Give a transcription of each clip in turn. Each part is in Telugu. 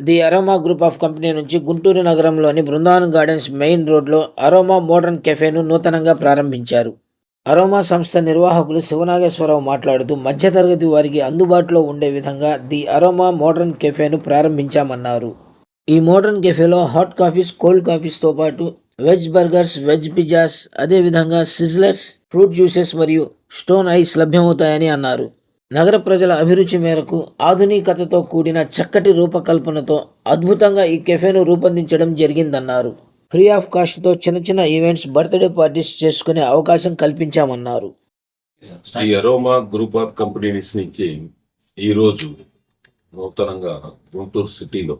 The aroma group of company నుంచి గుంటూరు నగరంలోని బృందావన్ గార్డెన్స్ మెయిన్ రోడ్లో అరోమా మోడర్న్ కెఫేను నూతనంగా ప్రారంభించారు. అరోమా సంస్థ నిర్వాహకులు శివనాగేశ్వరరావు మాట్లాడుతూ మధ్యతరగతి వారికి అందుబాటులో ఉండే విధంగా ది అరోమా మోడర్న్ కెఫేను ప్రారంభించామన్నారు. ఈ మోడర్న్ కెఫేలో హాట్ కాఫీస్, కోల్డ్ కాఫీస్తో పాటు వెజ్ బర్గర్స్, వెజ్ పిజ్జాస్, అదేవిధంగా సిజ్లర్స్, ఫ్రూట్ జ్యూసెస్ మరియు స్టోన్ ఐస్ లభ్యమవుతాయని అన్నారు. నగర ప్రజల అభిరుచి మేరకు ఆధునికతతో కూడిన చక్కటి రూపకల్పనతో అద్భుతంగా ఈ కెఫేను రూపొందించడం జరిగిందన్నారు. ఫ్రీ ఆఫ్ కాస్ట్తో చిన్న చిన్న ఈవెంట్స్, బర్త్డే పార్టీస్ చేసుకునే అవకాశం కల్పించామన్నారు. ఈ అరోమా గ్రూప్ ఆఫ్ కంపెనీస్ నుంచి ఈరోజు నూతనంగా గుంటూరు సిటీలో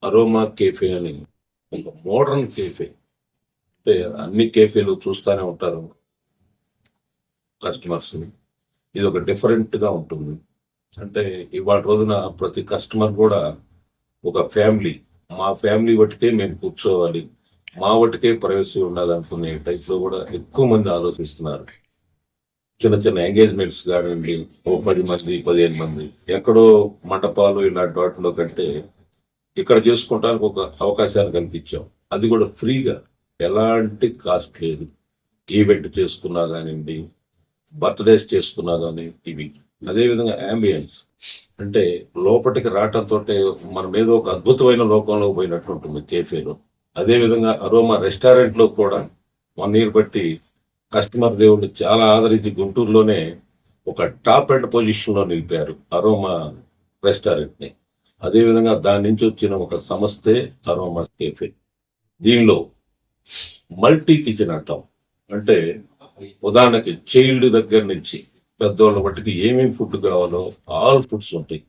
అరోమా కేఫే అని ఒక మోడర్న్ కేఫే, అంటే అన్ని కేఫేలు చూస్తూనే ఉంటారు కస్టమర్స్. ఇది ఒక డిఫరెంట్గా ఉంటుంది. అంటే ఇవాళ రోజున ప్రతి కస్టమర్ కూడా ఒక ఫ్యామిలీ, మా ఫ్యామిలీ బట్టికే మేము కూర్చోవాలి, మా బట్టికే ప్రైవసీ ఉండాలి అనుకునే టైప్లో కూడా ఎక్కువ మంది ఆలోచిస్తున్నారు. చిన్న చిన్న ఎంగేజ్మెంట్స్ కానివ్వండి, ఓ 10 మంది 15 మంది, ఎక్కడో మండపాలు ఇలాంటి వాటిలో కంటే ఇక్కడ చేసుకోవడానికి ఒక అవకాశాలు కల్పించాం. అది కూడా ఫ్రీగా, ఎలాంటి కాస్ట్ లేదు. ఈవెంట్ చేసుకున్నా కానివ్వండి, బర్త్డేస్ చేసుకున్నా కానీ ఇవి. అదేవిధంగా యాంబియన్స్, అంటే లోపలికి రావటంతో మనం ఏదో ఒక అద్భుతమైన లోకంలో పోయినట్టు ఉంటుంది కేఫేలో. అదేవిధంగా అరోమా రెస్టారెంట్లో కూడా 1 year బట్టి కస్టమర్ దేవుళ్ళు చాలా ఆదరించి గుంటూరులోనే ఒక టాప్ అండ్ పొజిషన్లో నిలిపారు అరోమా రెస్టారెంట్ని. అదేవిధంగా దాని నుంచి వచ్చిన ఒక సంస్థే అరోమా కేఫే. దీనిలో మల్టీ కిచెన్ అంటాం. అంటే ఉదాహరణకి చైల్డ్ దగ్గర నుంచి పెద్దవాళ్ళ బట్టికి ఏమేమి ఫుడ్ కావాలో ఆల్ ఫుడ్స్ ఉంటాయి.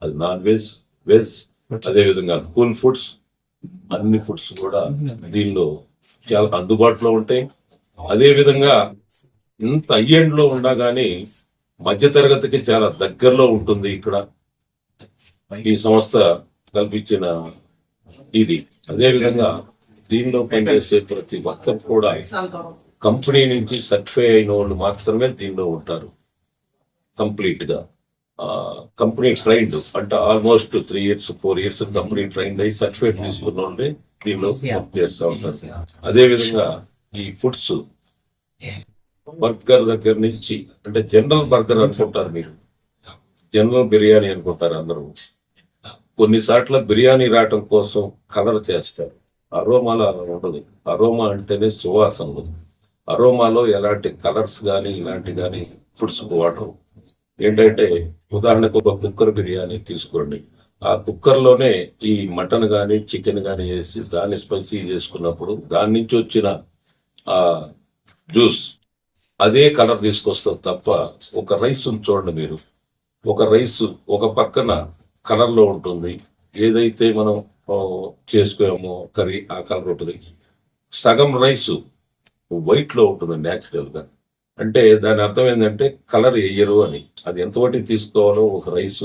అది నాన్ వెజ్, వెజ్, అదేవిధంగా కూల్ ఫుడ్స్, అన్ని ఫుడ్స్ కూడా దీనిలో చాలా అందుబాటులో ఉంటాయి. అదేవిధంగా ఇంత అయ్యేండ్లో ఉన్నా కానీ మధ్యతరగతికి చాలా దగ్గరలో ఉంటుంది ఇక్కడ ఈ సంస్థ కల్పించిన ఇది. అదేవిధంగా దీనిలో పనిచేసే ప్రతి ఒక్కరు కూడా కంపెనీ నుంచి సర్టిఫై అయిన వాళ్ళు మాత్రమే దీనిలో ఉంటారు. కంప్లీట్ గా కంపెనీ ట్రైన్డ్, అంటే almost 3 years 4 years company trained అయ్యి సర్టిఫికేట్ తీసుకున్న వాళ్ళే దీనిలో వర్క్ చేస్తూ ఉంటారు. అదేవిధంగా ఈ ఫుడ్స్ బర్గర్ దగ్గర నుంచి, అంటే జనరల్ బర్గర్ అనుకుంటారు మీరు, జనరల్ బిర్యానీ అనుకుంటారు అందరూ. కొన్నిసార్లు బిర్యానీ రావటం కోసం కలర్ చేస్తారు. అరోమాలో అలా ఉండదు. అరోమా అంటేనే సువాసనలు. అరోమాలో ఎలాంటి కలర్స్ కానీ ఇలాంటి కానీ ఫుడ్స్ వాడరు. ఏంటంటే ఉదాహరణకు ఒక కుక్కర్ బిర్యానీ తీసుకోండి, ఆ కుక్కర్లోనే ఈ మటన్ కానీ చికెన్ కానీ వేసి దాన్ని స్పైసీ చేసుకున్నప్పుడు దాని నుంచి వచ్చిన ఆ జ్యూస్ అదే కలర్ తీసుకొస్తుంది తప్ప, ఒక రైస్ చూడండి మీరు, ఒక రైస్ ఒక పక్కన కలర్లో ఉంటుంది, ఏదైతే మనం చేసుకోమో కర్రీ ఆ కలర్ ఉంటుంది, సగం రైస్ వైట్ లో ఉంటుంది న్యాచురల్ గా. అంటే దాని అర్థం ఏంటంటే కలర్ వేయరు అని. అది ఎంతవరకు తీసుకోవాలో ఒక రైస్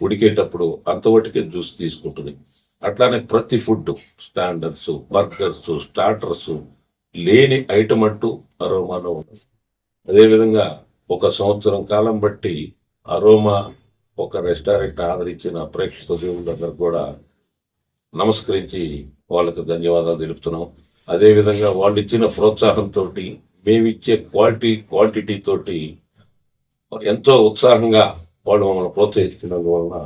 ఉడికేటప్పుడు అంతవరకే జ్యూస్ తీసుకుంటుంది. అట్లానే ప్రతి ఫుడ్, స్టాండర్డ్స్, బర్గర్స్, స్టార్టర్స్ లేని ఐటమ్ అంటూ అరోమాలో ఉంటుంది. అదేవిధంగా 1 సంవత్సరం కాలం బట్టి అరోమా ఒక రెస్టారెంట్ ఆదరించిన ప్రేక్షకులందరూ కూడా నమస్కరించి వాళ్ళకు ధన్యవాదాలు తెలుపుతున్నాం. అదేవిధంగా వాళ్ళు ఇచ్చిన ప్రోత్సాహంతో, మేమిచ్చే క్వాంటిటీ తోటి ఎంతో ఉత్సాహంగా వాళ్ళు మమ్మల్ని ప్రోత్సహిస్తున్నందు వలన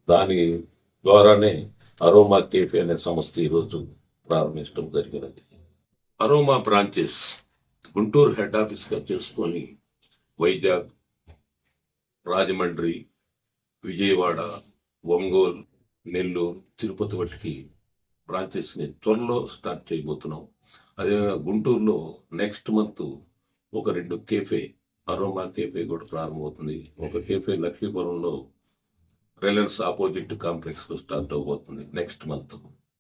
దాని ద్వారానే అరోమా కేఫే అనే సంస్థ ఈరోజు ప్రారంభించడం జరిగినది. అరోమా బ్రాంచెస్ గుంటూరు హెడ్ ఆఫీస్గా చేసుకొని వైజాగ్, రాజమండ్రి, విజయవాడ, ఒంగోలు, నెల్లూరు, తిరుపతి వంటికి బ్రాంచెస్ని త్వరలో స్టార్ట్ చేయబోతున్నాం. అదేవిధంగా గుంటూరులో నెక్స్ట్ మంత్ ఒక 2 కేఫే, అరోమా కేఫే కూడా ప్రారంభమవుతుంది. ఒక కేఫే లక్ష్మీపురంలో రిలయన్స్ ఆపోజిట్ కాంప్లెక్స్ లో స్టార్ట్ అవబోతుంది నెక్స్ట్ మంత్.